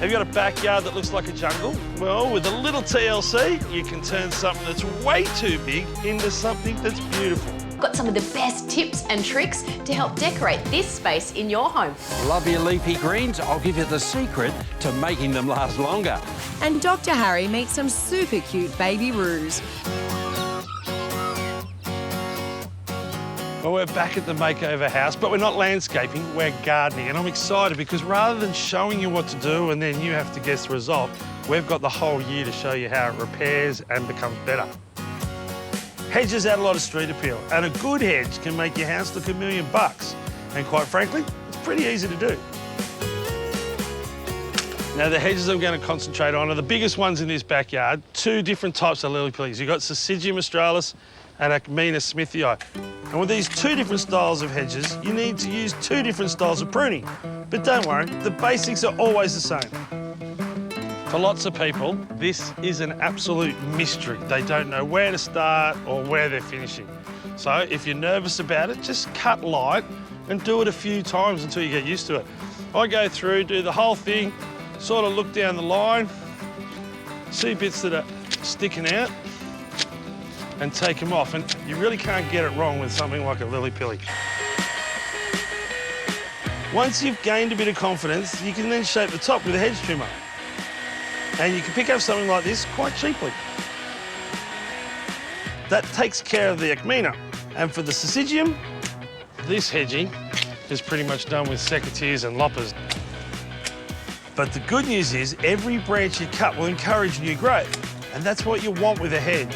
Have you got a backyard that looks like a jungle? Well, with a little TLC, you can turn something that's way too big into something that's beautiful. Got some of the best tips and tricks to help decorate this space in your home. Love your leafy greens? I'll give you the secret to making them last longer. And Dr. Harry meets some super cute baby roos. Well, we're back at the Makeover house, but we're not landscaping, we're gardening. And I'm excited because rather than showing you what to do and then you have to guess the result, we've got the whole year to show you how it repairs and becomes better. Hedges add a lot of street appeal, and a good hedge can make your house look $1 million. And quite frankly, it's pretty easy to do. Now, the hedges I'm going to concentrate on are the biggest ones in this backyard, 2 different types of lily-pillies. You've got Syzygium australis and Ackmena smithii. And with these 2 different styles of hedges, you need to use 2 different styles of pruning. But don't worry, the basics are always the same. For lots of people, this is an absolute mystery. They don't know where to start or where they're finishing. So if you're nervous about it, just cut light and do it a few times until you get used to it. I go through, do the whole thing, sort of look down the line, see bits that are sticking out, and take them off. And you really can't get it wrong with something like a lily-pilly. Once you've gained a bit of confidence, you can then shape the top with a hedge trimmer. And you can pick up something like this quite cheaply. That takes care of the Ackmena. And for the Syzygium, this hedging is pretty much done with secateurs and loppers. But the good news is every branch you cut will encourage new growth. And that's what you want with a hedge.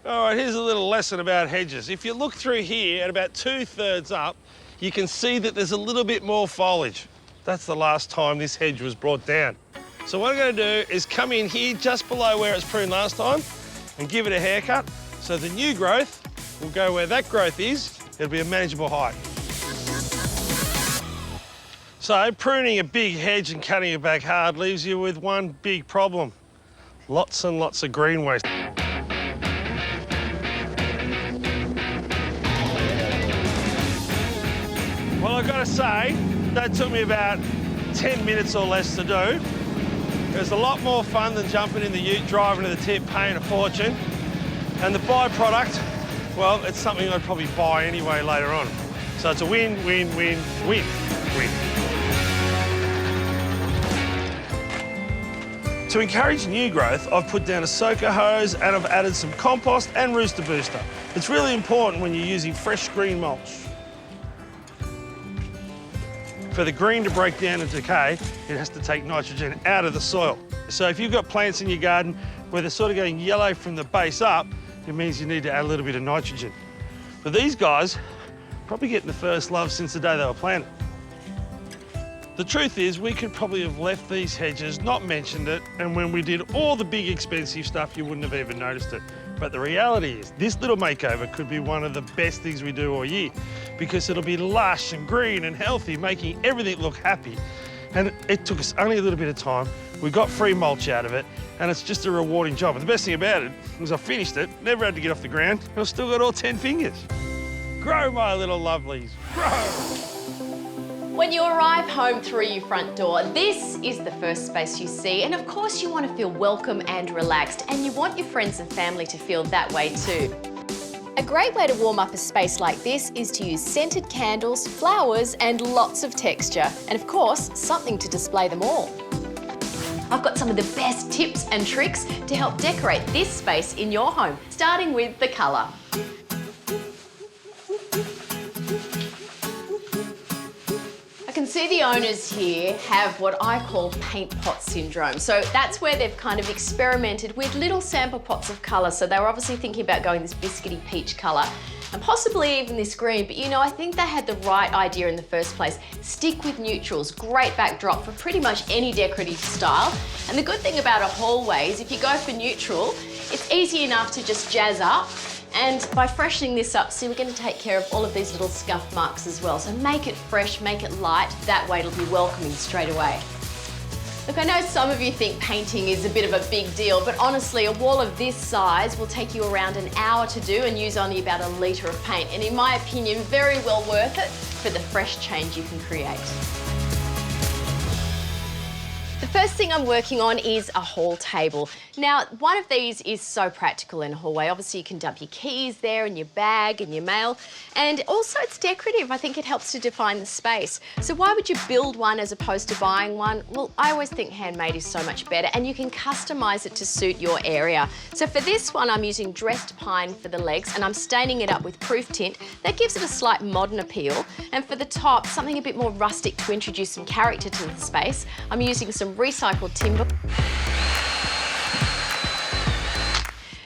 All right, here's a little lesson about hedges. If you look through here at about 2/3 up, you can see that there's a little bit more foliage. That's the last time this hedge was brought down. So what I'm going to do is come in here just below where it's pruned last time and give it a haircut. So the new growth will go where that growth is. It'll be a manageable height. So pruning a big hedge and cutting it back hard leaves you with one big problem. Lots and lots of green waste. Well, I've got to say, that took me about 10 minutes or less to do. It was a lot more fun than jumping in the ute, driving to the tip, paying a fortune. And the byproduct, well, it's something I'd probably buy anyway later on. So it's a win, win, win, win, win. To encourage new growth, I've put down a soaker hose and I've added some compost and rooster booster. It's really important when you're using fresh green mulch. For the green to break down and decay, it has to take nitrogen out of the soil. So if you've got plants in your garden where they're sort of going yellow from the base up, it means you need to add a little bit of nitrogen. But these guys, probably getting the first love since the day they were planted. The truth is, we could probably have left these hedges, not mentioned it, and when we did all the big expensive stuff, you wouldn't have even noticed it. But the reality is, this little makeover could be one of the best things we do all year because it'll be lush and green and healthy, making everything look happy. And it took us only a little bit of time. We got free mulch out of it, and it's just a rewarding job. And the best thing about it was I finished it, never had to get off the ground, and I've still got all 10 fingers. Grow, my little lovelies, grow! When you arrive home through your front door, this is the first space you see, and of course you want to feel welcome and relaxed, and you want your friends and family to feel that way too. A great way to warm up a space like this is to use scented candles, flowers, and lots of texture, and of course, something to display them all. I've got some of the best tips and tricks to help decorate this space in your home, starting with the colour. I can see the owners here have what I call paint pot syndrome. So that's where they've kind of experimented with little sample pots of colour. So they were obviously thinking about going this biscuity peach colour and possibly even this green. But you know, I think they had the right idea in the first place. Stick with neutrals, great backdrop for pretty much any decorative style. And the good thing about a hallway is if you go for neutral, it's easy enough to just jazz up. And by freshening this up, see, we're going to take care of all of these little scuff marks as well. So make it fresh, make it light. That way it'll be welcoming straight away. Look, I know some of you think painting is a bit of a big deal, but honestly, a wall of this size will take you around an hour to do and use only about 1 litre of paint. And in my opinion, very well worth it. for the fresh change you can create. The first thing I'm working on is a hall table. Now, one of these is so practical in a hallway. Obviously, you can dump your keys there and your bag and your mail. And also, it's decorative. I think it helps to define the space. So why would you build one as opposed to buying one? Well, I always think handmade is so much better, and you can customise it to suit your area. So for this one, I'm using dressed pine for the legs, and I'm staining it up with proof tint. That gives it a slight modern appeal. And for the top, something a bit more rustic to introduce some character to the space. I'm using some recycled timber.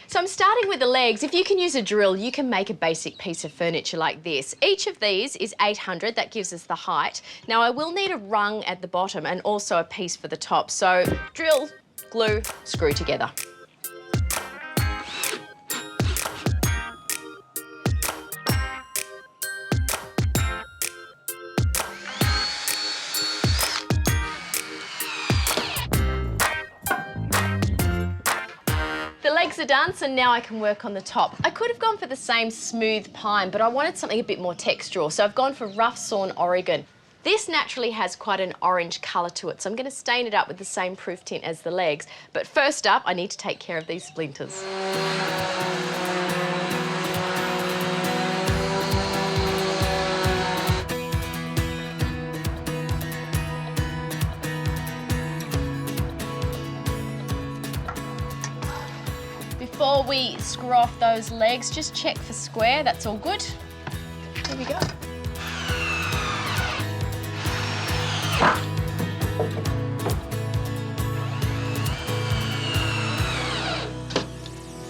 So I'm starting with the legs. If you can use a drill, you can make a basic piece of furniture like this. Each of these is 800, that gives us the height. Now I will need a rung at the bottom and also a piece for the top. So drill, glue, screw together. The legs are done, so now I can work on the top. I could have gone for the same smooth pine, but I wanted something a bit more textural, so I've gone for rough sawn Oregon. This naturally has quite an orange colour to it, so I'm going to stain it up with the same proof tint as the legs. But first up, I need to take care of these splinters. Before we screw off those legs, just check for square, that's all good. There we go.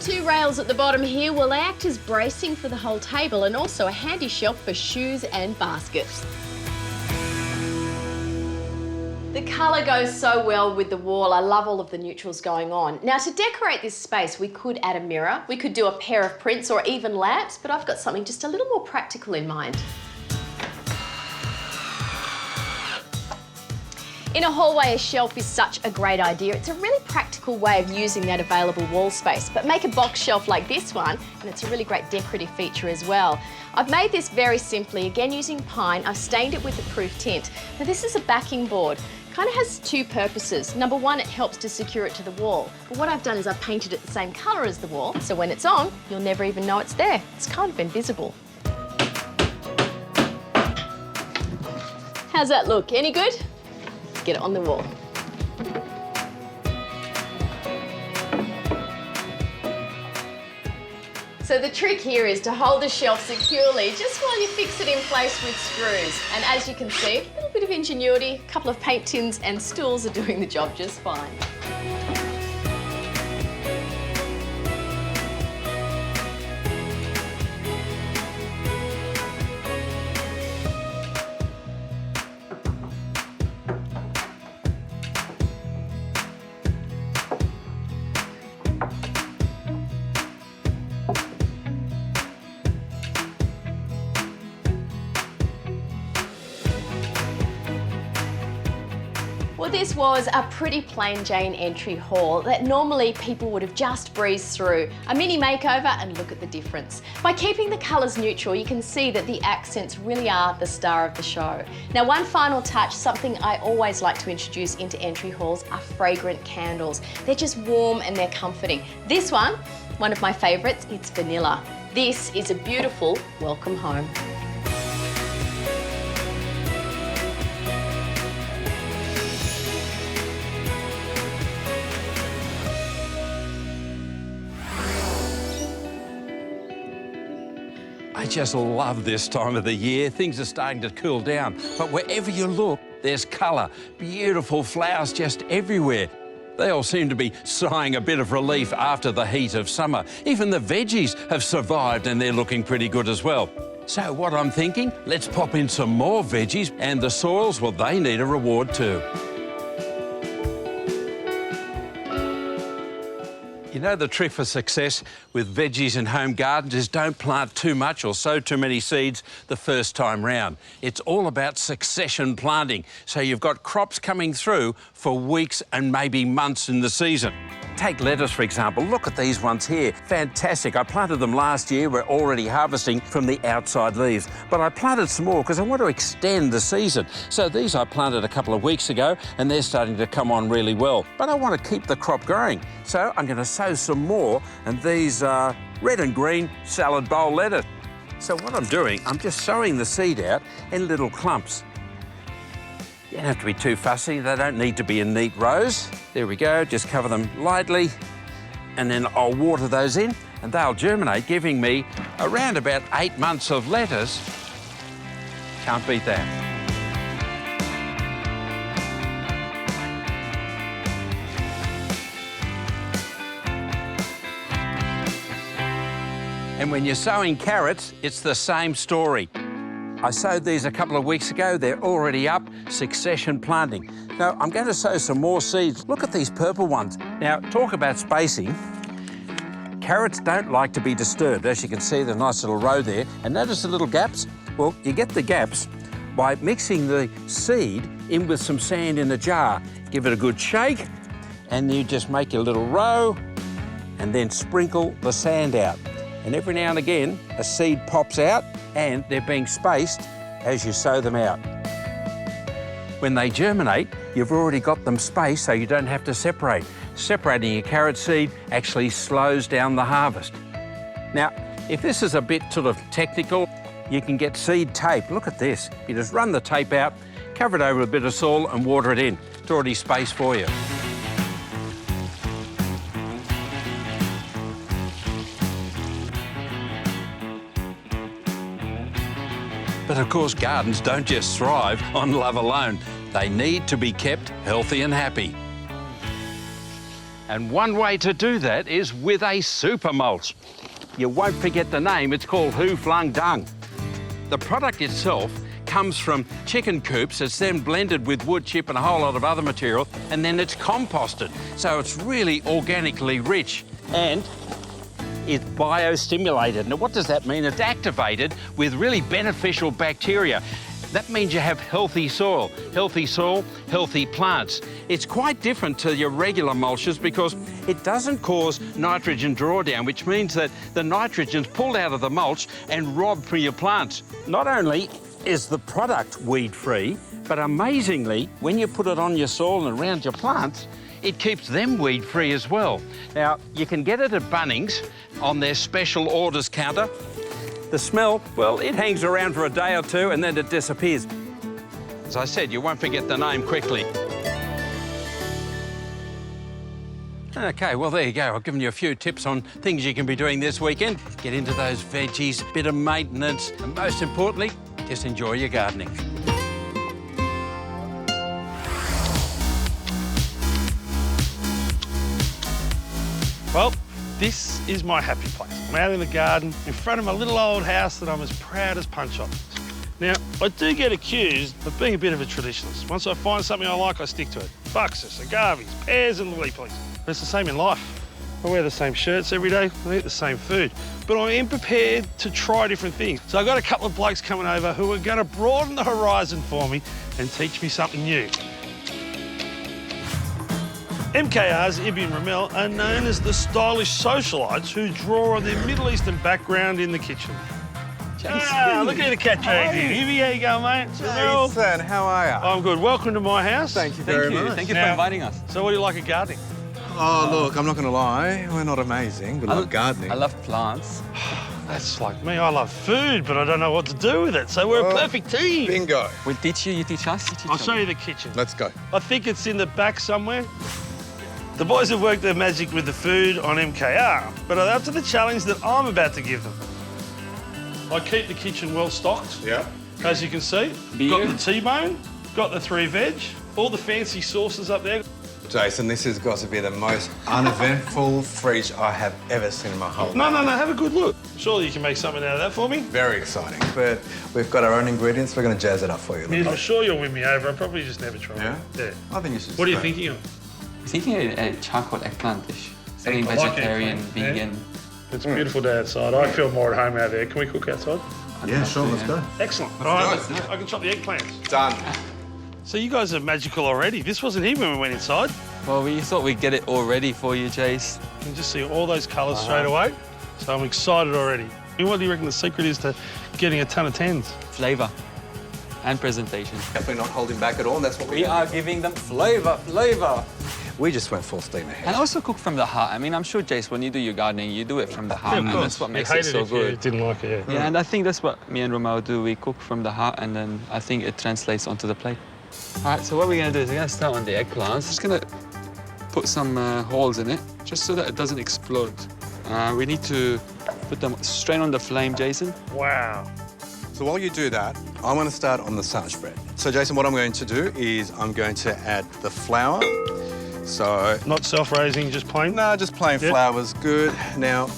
Two rails at the bottom here will act as bracing for the whole table, and also a handy shelf for shoes and baskets. The colour goes so well with the wall. I love all of the neutrals going on. Now, to decorate this space, we could add a mirror, we could do a pair of prints or even lamps, but I've got something just a little more practical in mind. In a hallway, a shelf is such a great idea. It's a really practical way of using that available wall space. But make a box shelf like this one, and it's a really great decorative feature as well. I've made this very simply, again using pine. I've stained it with the proof tint. Now this is a backing board. Kind of has two purposes. Number one, it helps to secure it to the wall. But what I've done is I've painted it the same colour as the wall, so when it's on, you'll never even know it's there. It's kind of invisible. How's that look? Any good? Let's get it on the wall. So the trick here is to hold the shelf securely just while you fix it in place with screws. And as you can see, a little bit of ingenuity, a couple of paint tins and stools are doing the job just fine. Well, this was a pretty plain Jane entry hall that normally people would have just breezed through. A mini makeover, and look at the difference. By keeping the colours neutral, you can see that the accents really are the star of the show. Now, one final touch, something I always like to introduce into entry halls, are fragrant candles. They're just warm and they're comforting. This one of my favourites, it's vanilla. This is a beautiful welcome home. I just love this time of the year. Things are starting to cool down, but wherever you look, there's colour. Beautiful flowers just everywhere. They all seem to be sighing a bit of relief after the heat of summer. Even the veggies have survived and they're looking pretty good as well. So what I'm thinking, let's pop in some more veggies, and the soils, well, they need a reward too. You know, the trick for success with veggies in home gardens is don't plant too much or sow too many seeds the first time round. It's all about succession planting, so you've got crops coming through for weeks and maybe months in the season. take lettuce, for example. Look at these ones here. Fantastic. I planted them last year. We're already harvesting from the outside leaves. But I planted some more because I want to extend the season. So these I planted a couple of weeks ago and they're starting to come on really well. But I want to keep the crop growing. So I'm going to sow some more, and these are red and green salad bowl lettuce. So what I'm doing, I'm just sowing the seed out in little clumps. You don't have to be too fussy. They don't need to be in neat rows. There we go, just cover them lightly, and then I'll water those in, and they'll germinate, giving me around about 8 months of lettuce. Can't beat that. And when you're sowing carrots, it's the same story. I sowed these a couple of weeks ago. They're already up, succession planting. Now, I'm going to sow some more seeds. Look at these purple ones. Now, talk about spacing. Carrots don't like to be disturbed. As you can see, the nice little row there. And notice the little gaps? Well, you get the gaps by mixing the seed in with some sand in a jar. Give it a good shake, and you just make your little row, and then sprinkle the sand out. And every now and again, a seed pops out, and they're being spaced as you sow them out. When they germinate, you've already got them spaced so you don't have to separate. Separating your carrot seed actually slows down the harvest. Now, if this is a bit sort of technical, you can get seed tape. Look at this. You just run the tape out, cover it over with a bit of soil and water it in. It's already spaced for you. But of course, gardens don't just thrive on love alone. They need to be kept healthy and happy. And one way to do that is with a super mulch. You won't forget the name, it's called Who Flung Dung. The product itself comes from chicken coops. It's then blended with wood chip and a whole lot of other material, and then it's composted. So it's really organically rich, and it's biostimulated. Now, what does that mean? It's activated with really beneficial bacteria. That means you have healthy soil, healthy plants. It's quite different to your regular mulches because it doesn't cause nitrogen drawdown, which means that the nitrogen's pulled out of the mulch and robbed from your plants. Not only is the product weed-free, but amazingly, when you put it on your soil and around your plants, it keeps them weed-free as well. Now, you can get it at Bunnings on their special orders counter. The smell, well, it hangs around for a day or two and then it disappears. As I said, you won't forget the name quickly. OK, well, there you go. I've given you a few tips on things you can be doing this weekend. Get into those veggies, bit of maintenance, and most importantly, just enjoy your gardening. Well, this is my happy place. I'm out in the garden, in front of my little old house that I'm as proud as punch on. Now, I do get accused of being a bit of a traditionalist. Once I find something I like, I stick to it. Buxus, agaves, pears and lily please. But it's the same in life. I wear the same shirts every day, I eat the same food. But I am prepared to try different things. So I've got a couple of blokes coming over who are going to broaden the horizon for me and teach me something new. MKR's Ibby and Romel are known as the stylish socialites who draw on their Middle Eastern background in the kitchen. Look at the cat dragged in. Ibby, how you going, mate? Jason, how are you? I'm good. Welcome to my house. Thank you very much. Thank you for inviting us. So what do you like at gardening? Oh, look, I'm not going to lie. We're not amazing. We love gardening. I love plants. That's like me. I love food, but I don't know what to do with it. So we're a perfect team. Bingo. We'll teach you, you teach us, you teach I'll us. show you the kitchen. Let's go. I think it's in the back somewhere. The boys have worked their magic with the food on MKR, but are up to the challenge that I'm about to give them. I keep the kitchen well stocked. Yeah. As you can see, Beer. got the T-bone, got the 3 veg, all the fancy sauces up there. Jason, this has got to be the most uneventful fridge I have ever seen in my whole life. No, have a good look. Surely you can make something out of that for me. Very exciting. But we've got our own ingredients. We're going to jazz it up for you. I'm sure you'll win me over. I'll probably just never try Yeah? it. Yeah. I think you should. What are you start. thinking of? I'm thinking a charcoal eggplant dish. Something I like vegetarian, eggplant, yeah. vegan. It's a beautiful day outside. I feel more at home out there. Can we cook outside? Yeah, sure. Let's go. Excellent. Let's All right, do it. I can chop the eggplants. Done. So you guys are magical already. This wasn't here when we went inside. Well, we thought we'd get it all ready for you, Jace. You can just see all those colours straight away. So I'm excited already. What do you reckon the secret is to getting a ton of 10s? Flavor and presentation. Definitely not holding back at all. That's what We are giving them flavor. We just went full steam ahead. And also cook from the heart. I mean, I'm sure, Jace, when you do your gardening, you do it from the heart. Yeah, of and course. that's what makes you it so if good. You didn't like it, yeah. Yeah, and I think that's what me and Romel do. We cook from the heart, and then I think it translates onto the plate. All right, so what we're going to do is we're going to start on the eggplants. Just going to put some holes in it, just so that it doesn't explode. We need to put them straight on the flame, Jason. Wow. So while you do that, I'm going to start on the sandwich bread. So, Jason, what I'm going to do is I'm going to add the flour. So... Not self-raising, just plain? No, just plain flour's good. Now,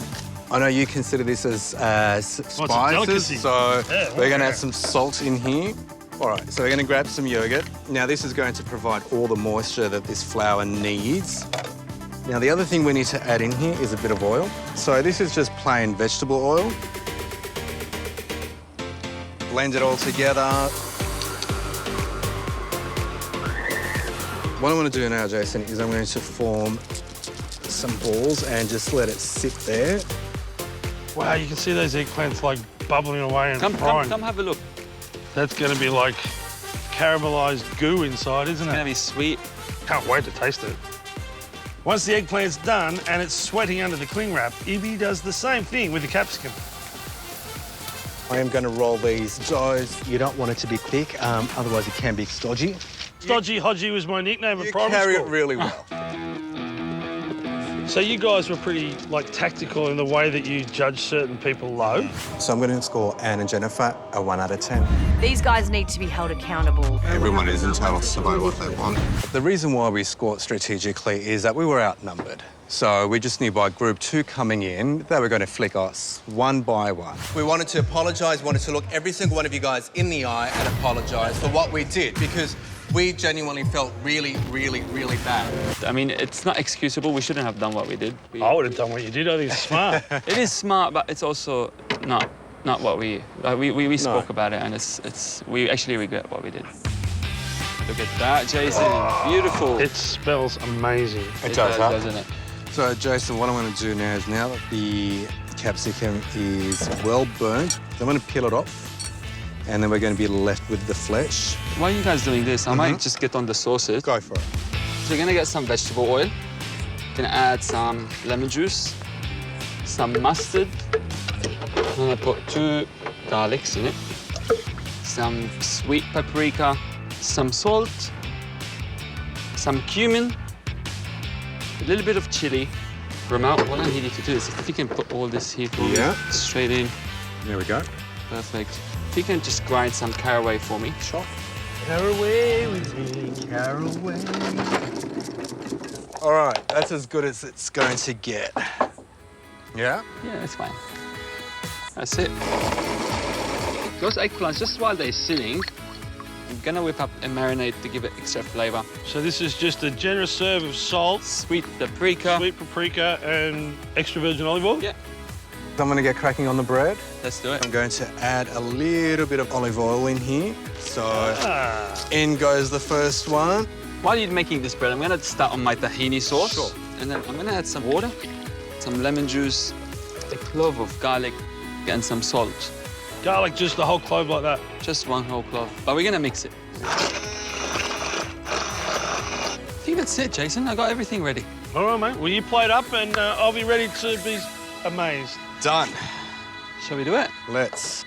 I know you consider this as spices, delicacy. so Yeah, we're going to add some salt in here. All right, so we're going to grab some yogurt. Now, this is going to provide all the moisture that this flour needs. Now, the other thing we need to add in here is a bit of oil. So this is just plain vegetable oil. Blend it all together. What I'm going to do now, Jason, is I'm going to form some balls and just let it sit there. Wow, you can see those eggplants like bubbling away and Come frying. have a look. That's going to be like caramelised goo inside, isn't It's going to it? be sweet. Can't wait to taste it. Once the eggplant's done and it's sweating under the cling wrap, Ibby does the same thing with the capsicum. I am going to roll these doughs. You don't want it to be thick, otherwise it can be stodgy. Stodgy Hodgy was my nickname at You primary carry school. it really well. So you guys were pretty tactical in the way that you judge certain people low. So I'm going to score Anne and Jennifer a 1 out of 10. These guys need to be held accountable. Everyone is entitled to buy what they want. The reason why we scored strategically is that we were outnumbered. So we just knew by group 2 coming in, they were going to flick us one by one. We wanted to apologise, wanted to look every single one of you guys in the eye and apologise for what we did, because we genuinely felt really, really, really bad. I mean, it's not excusable. We shouldn't have done what we did. I would have done what you did. I think it's smart. It is smart, but it's also not what we spoke about it, and we actually regret what we did. Look at that, Jason. Beautiful. It smells amazing. It does, doesn't it? So, Jason, what I'm going to do now is, now that the capsicum is well burnt, I'm going to peel it off, and then we're going to be left with the flesh. While you guys doing this, I might just get on the sauces. Go for it. So you're gonna get some vegetable oil. You're gonna add some lemon juice, some mustard. I'm gonna put 2 garlics in it, some sweet paprika, some salt, some cumin, a little bit of chili. Romel, what I need you to do is if you can put all this here for me, straight in. There we go. Perfect. If you can just grind some caraway for me. Sure. Caraway with me, caraway. All right, that's as good as it's going to get. Yeah? Yeah, that's fine. That's it. Those eggplants, just while they're sitting, I'm gonna whip up a marinade to give it extra flavor. So this is just a generous serve of salt, Sweet paprika. and extra virgin olive oil? Yeah, I'm going to get cracking on the bread. let's do it. I'm going to add a little bit of olive oil in here. So in goes the first one. While you're making this bread, I'm gonna start on my tahini sauce. Sure. And then I'm gonna add some water, some lemon juice, a clove of garlic, and some salt. Garlic, just the whole clove like that. Just 1 whole clove. But we're gonna mix it. I think that's it, Jason. I got everything ready. All right, mate. Well, you plate up and I'll be ready to be amazed. Done. Shall we do it? Let's.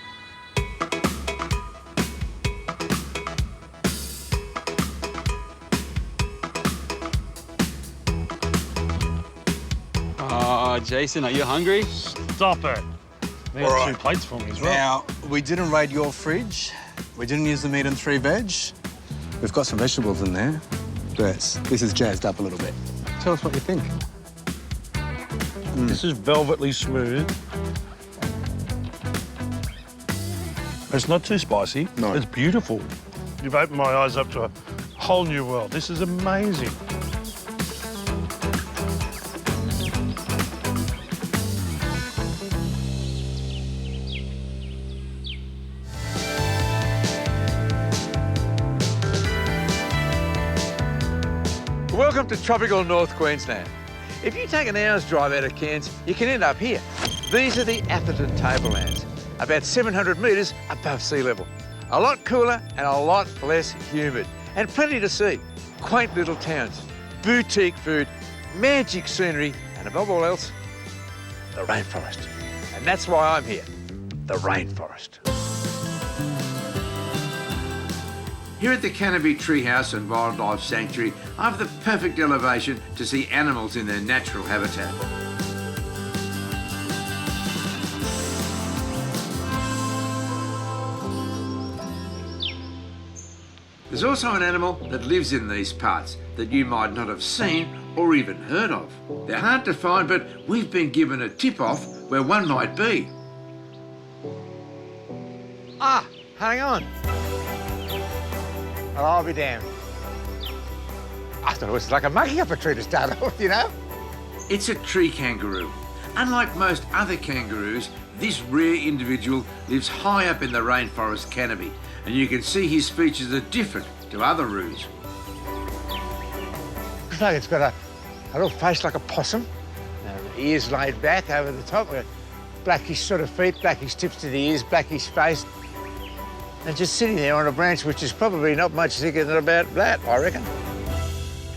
Oh, Jason, are you hungry? Stop it. They got All right. 2 plates for me as well. Now, we didn't raid your fridge. We didn't use the meat and 3 veg. We've got some vegetables in there. Yes, this is jazzed up a little bit. Tell us what you think. This is velvetly smooth. It's not too spicy. No. It's beautiful. You've opened my eyes up to a whole new world. This is amazing. Welcome to tropical North Queensland. If you take an hour's drive out of Cairns, you can end up here. These are the Atherton tablelands, about 700 metres above sea level. A lot cooler and a lot less humid, and plenty to see. Quaint little towns, boutique food, magic scenery, and above all else, the rainforest. And that's why I'm here, the rainforest. Here at the Canopy Treehouse and Wildlife Sanctuary, I have the perfect elevation to see animals in their natural habitat. There's also an animal that lives in these parts that you might not have seen or even heard of. They're hard to find, but we've been given a tip-off where one might be. Ah, hang on. Well, I'll be damned. I thought it was like a monkey up a tree to start off, you know? It's a tree kangaroo. Unlike most other kangaroos, this rare individual lives high up in the rainforest canopy, and you can see his features are different to other roos. Looks like it's got a little face like a possum, ears laid back over the top, with blackish sort of feet, blackish tips to the ears, blackish face. And just sitting there on a branch which is probably not much thicker than about that, I reckon.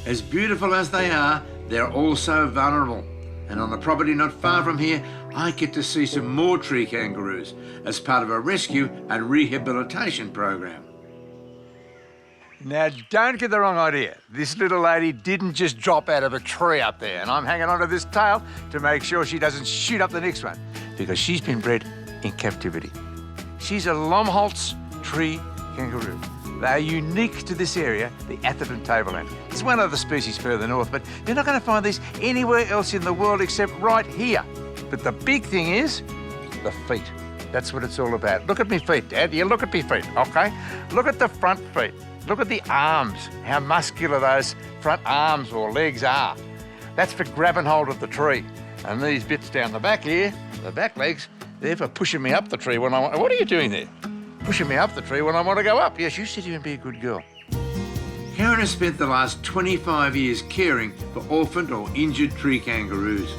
As beautiful as they are, they're also vulnerable. And on the property not far from here, I get to see some more tree kangaroos as part of a rescue and rehabilitation program. Now, don't get the wrong idea. This little lady didn't just drop out of a tree up there, and I'm hanging onto this tail to make sure she doesn't shoot up the next one, because she's been bred in captivity. She's a Lomholtz tree kangaroo. They are unique to this area, the Atherton tableland. There's one other species further north, but you're not going to find these anywhere else in the world except right here. But the big thing is the feet. That's what it's all about. Look at me feet, Dad. You look at me feet, OK? Look at the front feet. Look at the arms, how muscular those front arms or legs are. That's for grabbing hold of the tree. And these bits down the back here, the back legs, they're for pushing me up the tree when I want... What are you doing there? Pushing me up the tree when I want to go up. Yes, you sit here and be a good girl. Karen has spent the last 25 years caring for orphaned or injured tree kangaroos.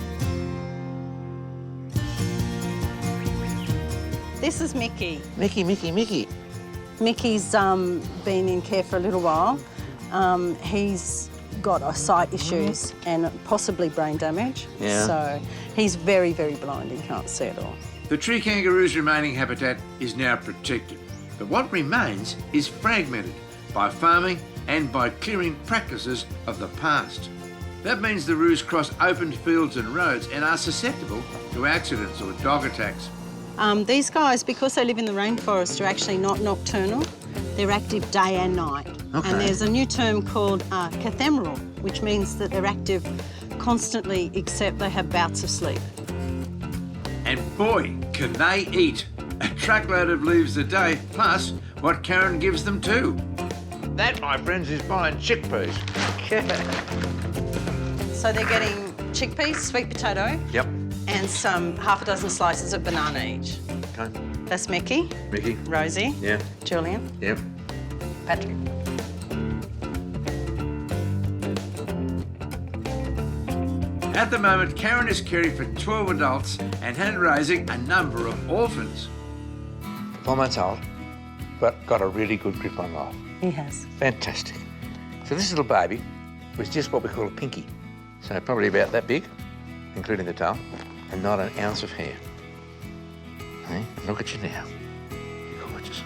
This is Mickey. Mickey. Mickey's been in care for a little while. He's got sight issues and possibly brain damage. Yeah. So he's very, very blind and can't see at all. The tree kangaroo's remaining habitat is now protected, but what remains is fragmented by farming and by clearing practices of the past. That means the roos cross open fields and roads and are susceptible to accidents or dog attacks. These guys, because they live in the rainforest, are actually not nocturnal. They're active day and night. Okay. And there's a new term called cathemeral, which means that they're active constantly, except they have bouts of sleep. And boy, can they eat. A truckload of leaves a day, plus what Karen gives them too. That, my friends, is buying chickpeas. So they're getting chickpeas, sweet potato, Yep. and some half a dozen slices of banana each. Okay. That's Mickey, Mickey. Rosie, Yeah. Julian, Yep. Patrick. At the moment, Karen is caring for 12 adults and hand-raising a number of orphans. 4 months old, but got a really good grip on life. He has. Fantastic. So this little baby was just what we call a pinky. So probably about that big, including the tail, and not an ounce of hair. Hey, look at you now. You're gorgeous.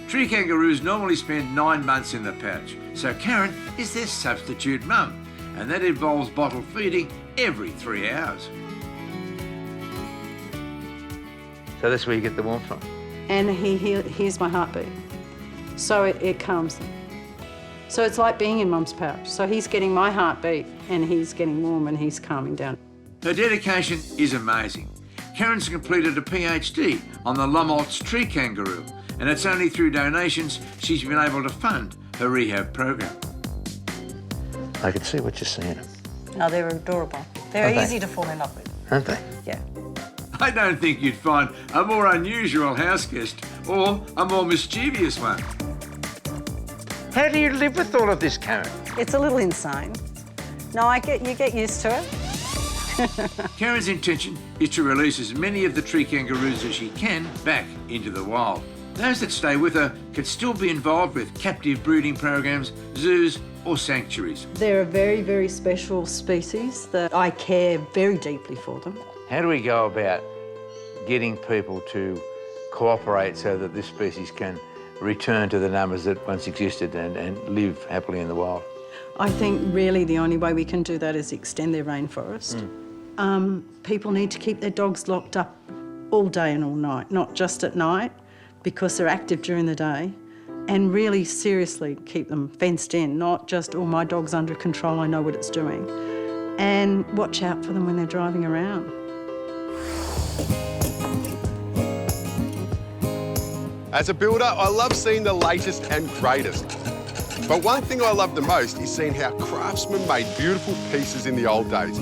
Tree kangaroos normally spend 9 months in the pouch, so Karen is their substitute mum, and that involves bottle feeding every 3 hours. So that's where you get the warmth from. And he hears my heartbeat. So it calms them. So it's like being in Mum's pouch. So he's getting my heartbeat and he's getting warm and he's calming down. Her dedication is amazing. Karen's completed a PhD on the Lomholtz tree kangaroo, and it's only through donations she's been able to fund her rehab program. I can see what you're saying. No, they're adorable. They're Aren't they? easy to fall in love with. Aren't they? Yeah. I don't think you'd find a more unusual house guest or a more mischievous one. How do you live with all of this, Karen? It's a little insane. No, you get used to it. Karen's intention is to release as many of the tree kangaroos as she can back into the wild. Those that stay with her can still be involved with captive breeding programs, zoos or sanctuaries. They're a very, very special species that I care very deeply for them. How do we go about getting people to cooperate so that this species can return to the numbers that once existed and live happily in the wild? I think really the only way we can do that is extend their rainforest. People need to keep their dogs locked up all day and all night, not just at night, because they're active during the day, and really seriously keep them fenced in, not just, oh, my dog's under control, I know what it's doing. And watch out for them when they're driving around. As a builder, I love seeing the latest and greatest. But one thing I love the most is seeing how craftsmen made beautiful pieces in the old days.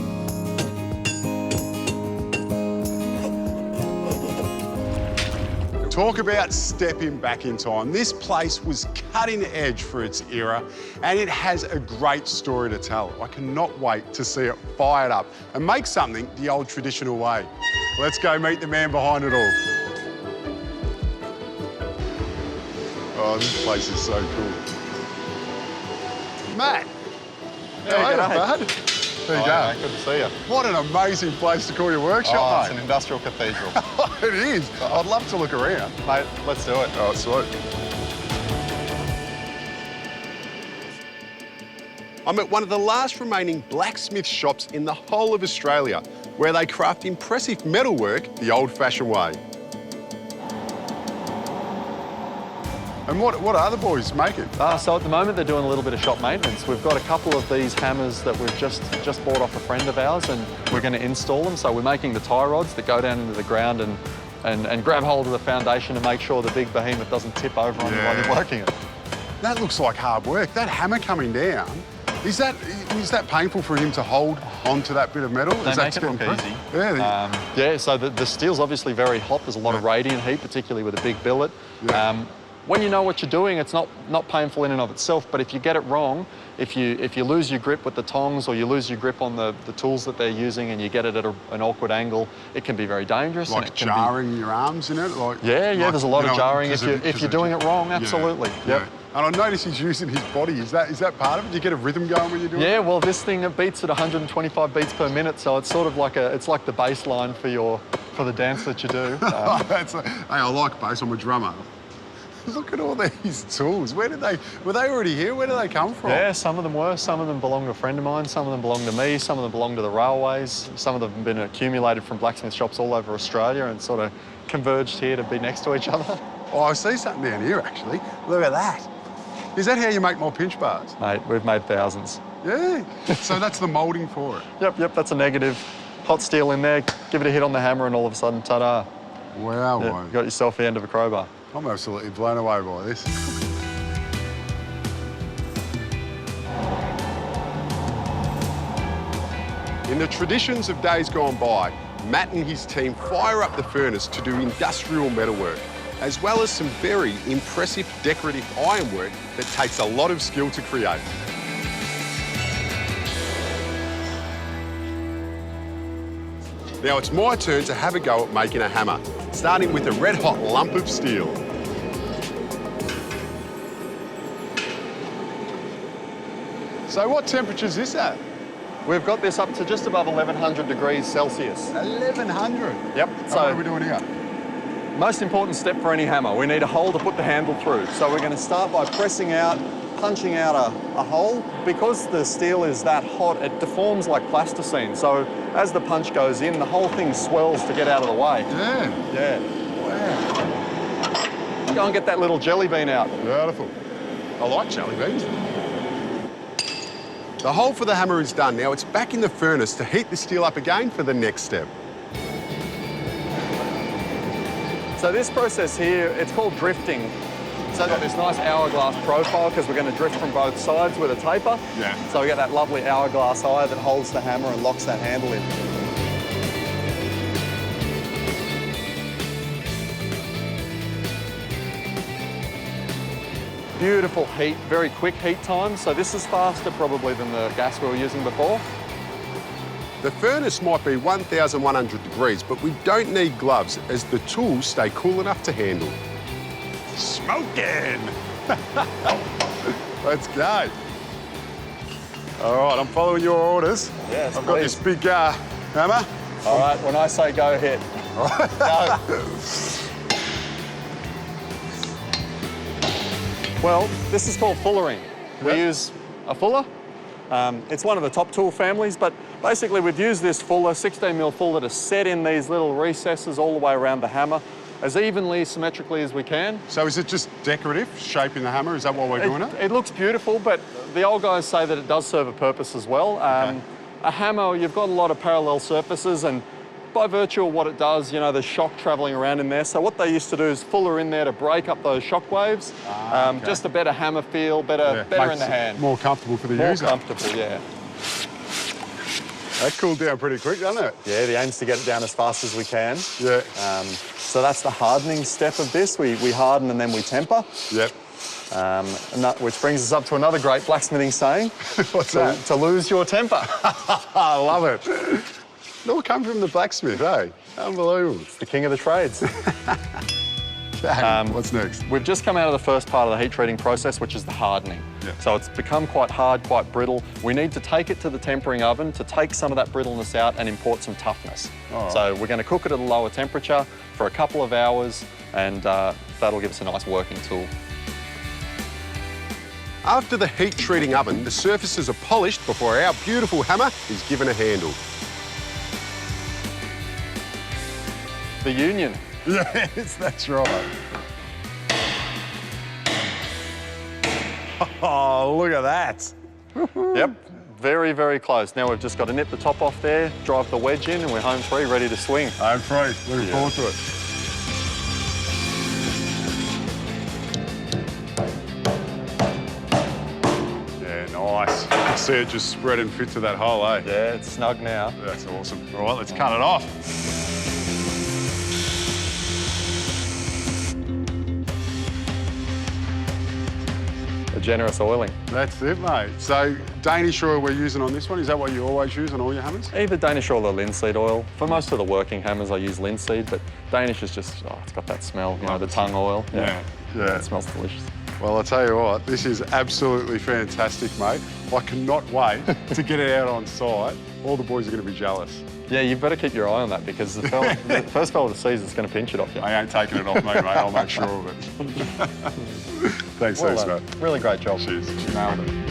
Talk about stepping back in time. This place was cutting edge for its era, and it has a great story to tell. I cannot wait to see it fired up and make something the old traditional way. Let's go meet the man behind it all. Oh, this place is so cool. Matt. How are you, bud? There you go. Good to see you. What an amazing place to call your workshop, It's an industrial cathedral. It is. I'd love to look around. Mate, let's do it. Oh, sweet. I'm at one of the last remaining blacksmith shops in the whole of Australia, where they craft impressive metalwork the old-fashioned way. And what are the boys making? So at the moment they're doing a little bit of shop maintenance. We've got a couple of these hammers that we've just bought off a friend of ours, and we're going to install them. So we're making the tie rods that go down into the ground and grab hold of the foundation to make sure the big behemoth doesn't tip over on you while you're working it. That looks like hard work. That hammer coming down, is that painful for him to hold onto that bit of metal? They make it look easy. Yeah. So the steel's obviously very hot. There's a lot of radiant heat, particularly with a big billet. Yeah. When you know what you're doing, it's not painful in and of itself, but if you get it wrong, if you lose your grip with the tongs or you lose your grip on the tools that they're using and you get it at an awkward angle, it can be very dangerous. Like and it can jarring your arms in it? Yeah, there's a lot of jarring if you're doing it wrong, absolutely. Yeah. Yep. And I notice he's using his body. Is that part of it? Do you get a rhythm going when you're doing it? Yeah, well, this thing, it beats at 125 beats per minute, so it's sort of like it's like the bass line for the dance that you do. Hey, I like bass. I'm a drummer. Look at all these tools. Were they already here? Where do they come from? Yeah, some of them were. Some of them belong to a friend of mine. Some of them belong to me. Some of them belong to the railways. Some of them have been accumulated from blacksmith shops all over Australia and sort of converged here to be next to each other. Oh, I see something down here, actually. Look at that. Is that how you make more pinch bars? Mate, we've made thousands. Yeah. So that's the moulding for it? Yep, that's a negative. Hot steel in there, give it a hit on the hammer and all of a sudden, ta-da. Wow. Yeah, you got yourself the end of a crowbar. I'm absolutely blown away by this. In the traditions of days gone by, Matt and his team fire up the furnace to do industrial metalwork, as well as some very impressive decorative ironwork that takes a lot of skill to create. Now it's my turn to have a go at making a hammer, starting with a red-hot lump of steel. So what temperature is this at? We've got this up to just above 1100 degrees Celsius. 1100? Yep. So what are we doing here? Most important step for any hammer, we need a hole to put the handle through. So we're going to start by pressing out, punching out a hole. Because the steel is that hot, it deforms like plasticine. So as the punch goes in, the whole thing swells to get out of the way. Yeah. Yeah. Wow. Go and get that little jelly bean out. Beautiful. I like jelly beans. The hole for the hammer is done. Now it's back in the furnace to heat the steel up again for the next step. So this process here, it's called drifting. So it's got this nice hourglass profile because we're going to drift from both sides with a taper. Yeah. So we get that lovely hourglass eye that holds the hammer and locks that handle in. beautiful heat, very quick heat time. So this is faster probably than the gas we were using before. The furnace might be 1,100 degrees, but we don't need gloves as the tools stay cool enough to handle. Smoking! Let's go. All right, I'm following your orders. Yes, I've got this big hammer. All right, when I say go, hit. All right, go. Well, this is called fullering. We use a fuller. It's one of the top tool families, but basically we've used this fuller, 16mm fuller, to set in these little recesses all the way around the hammer as evenly, symmetrically as we can. So is it just decorative, shaping the hammer? Is that why we're doing it? It looks beautiful, but the old guys say that it does serve a purpose as well. A hammer, you've got a lot of parallel surfaces, and by virtue of what it does, you know, there's shock travelling around in there. So what they used to do is fuller in there to break up those shock waves. Just a better hammer feel, better in the hand. More comfortable for the user. More comfortable, yeah. That cooled down pretty quick, doesn't it? Yeah, the aim's to get it down as fast as we can. Yeah. So that's the hardening step of this. We harden and then we temper. Yep. Which brings us up to another great blacksmithing saying. What's that? To lose your temper. I love it. It all come from the blacksmith, eh? Unbelievable. It's the king of the trades. What's next? We've just come out of the first part of the heat treating process, which is the hardening. Yeah. So it's become quite hard, quite brittle. We need to take it to the tempering oven to take some of that brittleness out and import some toughness. Oh. So we're going to cook it at a lower temperature for a couple of hours, and that'll give us a nice working tool. After the heat treating oven, the surfaces are polished before our beautiful hammer is given a handle. The union. Yes, that's right. Oh, look at that. Yep, very, very close. Now we've just got to nip the top off there, drive the wedge in, and we're home free, ready to swing. Home free. Looking forward to it. Yeah, nice. You can see it just spread and fit to that hole, eh? Yeah, it's snug now. That's awesome. All right, let's cut it off. A generous oiling. That's it, mate. So Danish oil we're using on this one, is that what you always use on all your hammers? Either Danish oil or linseed oil. For most of the working hammers, I use linseed, but Danish is just, it's got that smell, you know, the tongue oil. Yeah. It smells delicious. Well, I'll tell you what, this is absolutely fantastic, mate. I cannot wait to get it out on site. All the boys are going to be jealous. Yeah, you better keep your eye on that because the first fella that sees it's going to pinch it off you. I ain't taking it off me, mate. I'll make sure of it. Thanks, Well mate. done. Really great job. Cheers. You nailed it.